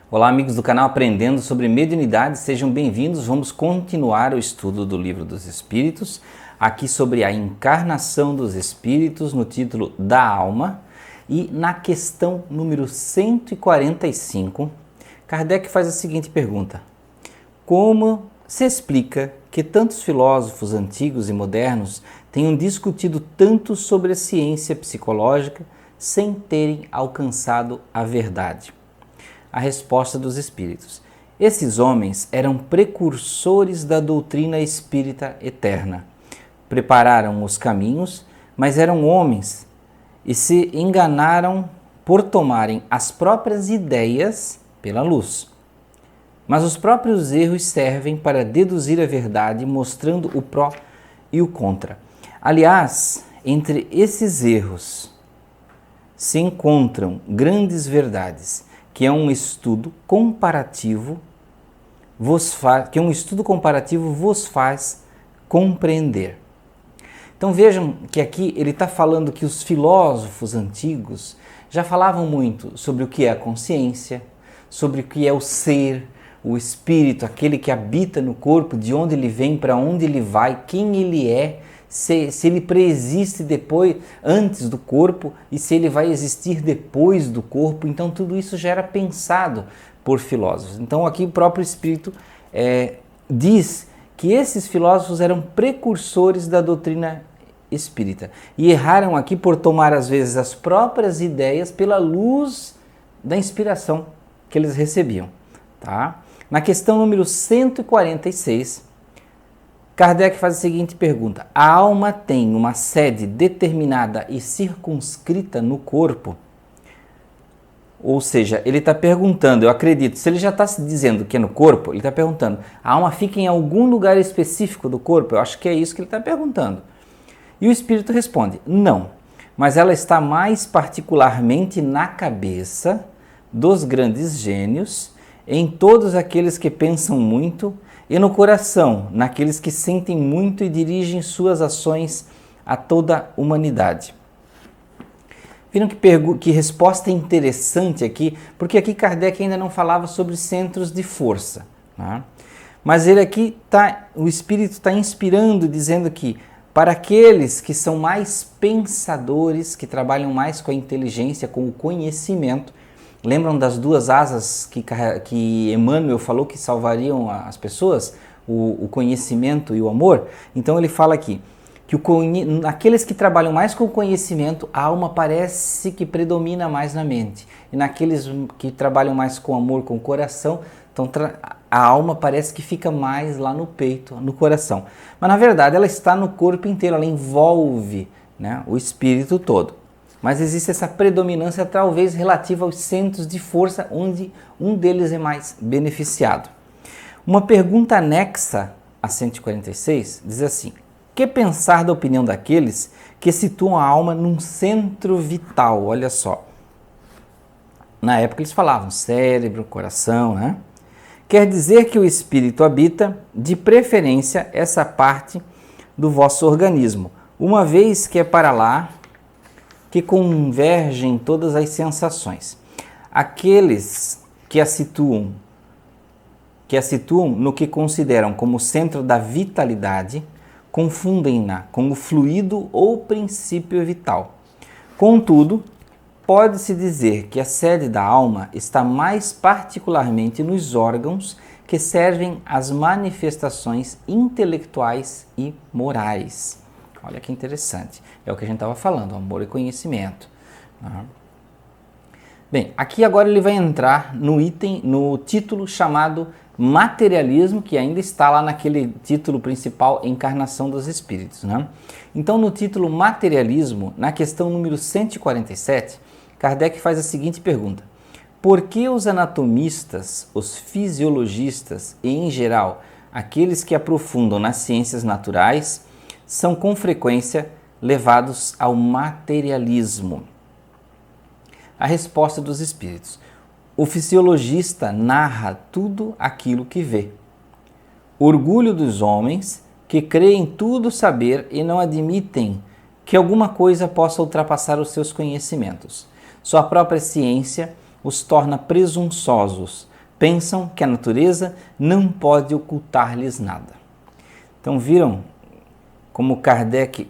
Olá, amigos do canal Aprendendo sobre Mediunidade, sejam bem-vindos. Vamos continuar o estudo do Livro dos Espíritos, aqui sobre a encarnação dos espíritos, no título da alma. E na questão número 145, Kardec faz a seguinte pergunta: como se explica que tantos filósofos antigos e modernos tenham discutido tanto sobre a ciência psicológica sem terem alcançado a verdade? A resposta dos espíritos: esses homens eram precursores da doutrina espírita eterna. Prepararam os caminhos, mas eram homens e se enganaram por tomarem as próprias ideias pela luz. Mas os próprios erros servem para deduzir a verdade, mostrando o pró e o contra. Aliás, entre esses erros se encontram grandes verdades, que é um estudo comparativo vos faz compreender. Então vejam que aqui ele está falando que os filósofos antigos já falavam muito sobre o que é a consciência, sobre o que é o ser, o espírito, aquele que habita no corpo, de onde ele vem, para onde ele vai, quem ele é, se ele preexiste depois, antes do corpo, e se ele vai existir depois do corpo. Então tudo isso já era pensado por filósofos. Então aqui o próprio Espírito diz que esses filósofos eram precursores da doutrina espírita e erraram aqui por tomar às vezes as próprias ideias pela luz da inspiração que eles recebiam. Tá? Na questão número 146, Kardec faz a seguinte pergunta: a alma tem uma sede determinada e circunscrita no corpo? Ou seja, ele está perguntando, eu acredito, se ele já está se dizendo que é no corpo, ele está perguntando, a alma fica em algum lugar específico do corpo? Eu acho que é isso que ele está perguntando. E o Espírito responde, não, mas ela está mais particularmente na cabeça dos grandes gênios, em todos aqueles que pensam muito, e no coração, naqueles que sentem muito e dirigem suas ações a toda a humanidade. Viram que resposta interessante aqui, porque aqui Kardec ainda não falava sobre centros de força. Né? Mas ele aqui o Espírito está inspirando, dizendo que para aqueles que são mais pensadores, que trabalham mais com a inteligência, com o conhecimento, lembram das duas asas que Emmanuel falou que salvariam as pessoas? O conhecimento e o amor? Então ele fala aqui que naqueles que trabalham mais com o conhecimento, a alma parece que predomina mais na mente. E naqueles que trabalham mais com o amor, com o coração, então a alma parece que fica mais lá no peito, no coração. Mas na verdade ela está no corpo inteiro, ela envolve, né, o espírito todo. Mas existe essa predominância talvez relativa aos centros de força, onde um deles é mais beneficiado. Uma pergunta anexa a 146 diz assim: que pensar da opinião daqueles que situam a alma num centro vital? Olha só, na época eles falavam cérebro, coração, né? Quer dizer que o espírito habita, de preferência, essa parte do vosso organismo, uma vez que é para lá que convergem todas as sensações. Aqueles que a situam no que consideram como centro da vitalidade, confundem-na com o fluido ou princípio vital. Contudo, pode-se dizer que a sede da alma está mais particularmente nos órgãos que servem às manifestações intelectuais e morais. Olha que interessante, é o que a gente estava falando, amor e conhecimento. Bem, aqui agora ele vai entrar no título chamado materialismo, que ainda está lá naquele título principal, Encarnação dos Espíritos. Né? Então no título materialismo, na questão número 147, Kardec faz a seguinte pergunta: por que os anatomistas, os fisiologistas e em geral aqueles que aprofundam nas ciências naturais são com frequência levados ao materialismo? A resposta dos espíritos: o fisiologista narra tudo aquilo que vê. Orgulho dos homens que creem tudo saber e não admitem que alguma coisa possa ultrapassar os seus conhecimentos. Sua própria ciência os torna presunçosos, pensam que a natureza não pode ocultar-lhes nada. Então viram como Kardec,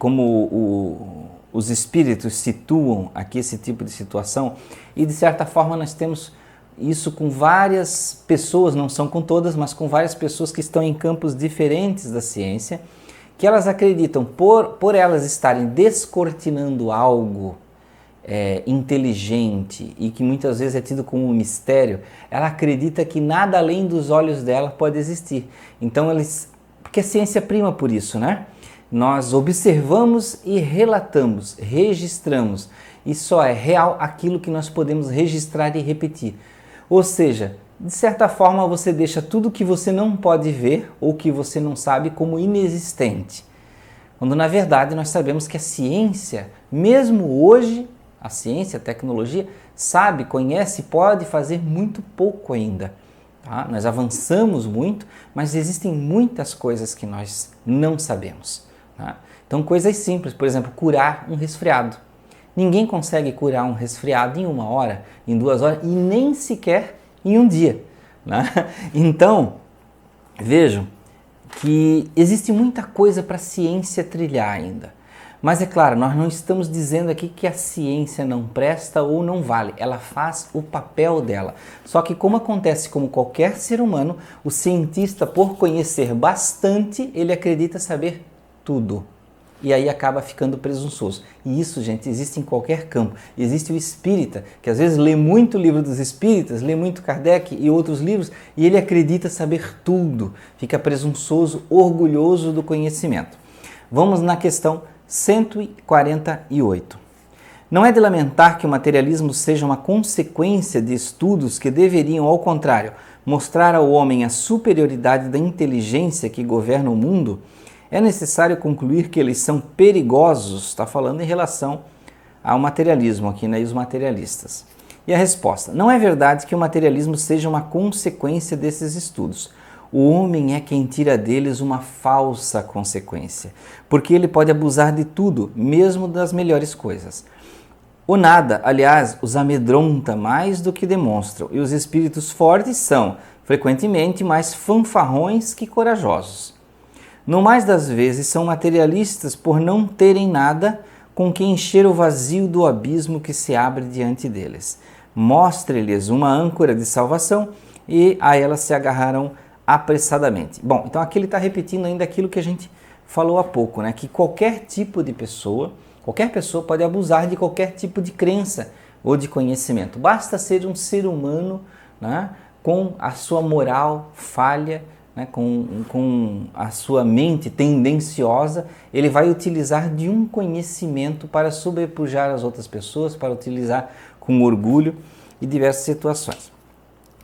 os espíritos situam aqui esse tipo de situação, e de certa forma nós temos isso com várias pessoas, não são com todas, mas com várias pessoas que estão em campos diferentes da ciência, que elas acreditam, por elas estarem descortinando algo inteligente e que muitas vezes é tido como um mistério, ela acredita que nada além dos olhos dela pode existir. Então porque a ciência prima por isso, né? Nós observamos e relatamos, registramos, e só é real aquilo que nós podemos registrar e repetir. Ou seja, de certa forma você deixa tudo que você não pode ver ou que você não sabe como inexistente. Quando na verdade nós sabemos que a ciência, mesmo hoje, a ciência, a tecnologia, sabe, conhece, pode fazer muito pouco ainda. Tá? Nós avançamos muito, mas existem muitas coisas que nós não sabemos. Tá? Então coisas simples, por exemplo, curar um resfriado. Ninguém consegue curar um resfriado em 1 hora, em 2 horas e nem sequer em um dia. Né? Então, vejam que existe muita coisa para a ciência trilhar ainda. Mas é claro, nós não estamos dizendo aqui que a ciência não presta ou não vale. Ela faz o papel dela. Só que como acontece com qualquer ser humano, o cientista, por conhecer bastante, ele acredita saber tudo. E aí acaba ficando presunçoso. E isso, gente, existe em qualquer campo. Existe o espírita, que às vezes lê muito o livro dos espíritas, lê muito Kardec e outros livros, e ele acredita saber tudo. Fica presunçoso, orgulhoso do conhecimento. Vamos na questão 148. Não é de lamentar que o materialismo seja uma consequência de estudos que deveriam, ao contrário, mostrar ao homem a superioridade da inteligência que governa o mundo? É necessário concluir que eles são perigosos, está falando em relação ao materialismo aqui, né, e os materialistas. E a resposta: não é verdade que o materialismo seja uma consequência desses estudos. O homem é quem tira deles uma falsa consequência, porque ele pode abusar de tudo, mesmo das melhores coisas. O nada, aliás, os amedronta mais do que demonstram, e os espíritos fortes são, frequentemente, mais fanfarrões que corajosos. No mais das vezes, são materialistas por não terem nada com que encher o vazio do abismo que se abre diante deles. Mostre-lhes uma âncora de salvação e a ela se agarrarão apressadamente. Bom, então aqui ele está repetindo ainda aquilo que a gente falou há pouco, né? Que qualquer tipo de pessoa, qualquer pessoa pode abusar de qualquer tipo de crença ou de conhecimento. Basta ser um ser humano, né, com a sua moral falha, né, com a sua mente tendenciosa, ele vai utilizar de um conhecimento para sobrepujar as outras pessoas, para utilizar com orgulho e diversas situações.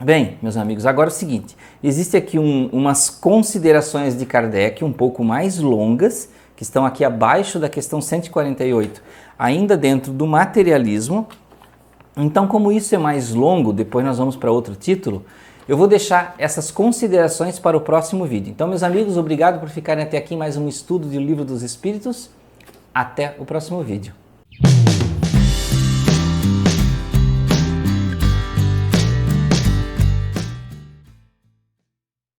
Bem, meus amigos, agora é o seguinte, existe aqui umas considerações de Kardec um pouco mais longas, que estão aqui abaixo da questão 148, ainda dentro do materialismo. Então, como isso é mais longo, depois nós vamos para outro título, eu vou deixar essas considerações para o próximo vídeo. Então, meus amigos, obrigado por ficarem até aqui em mais um estudo do Livro dos Espíritos. Até o próximo vídeo.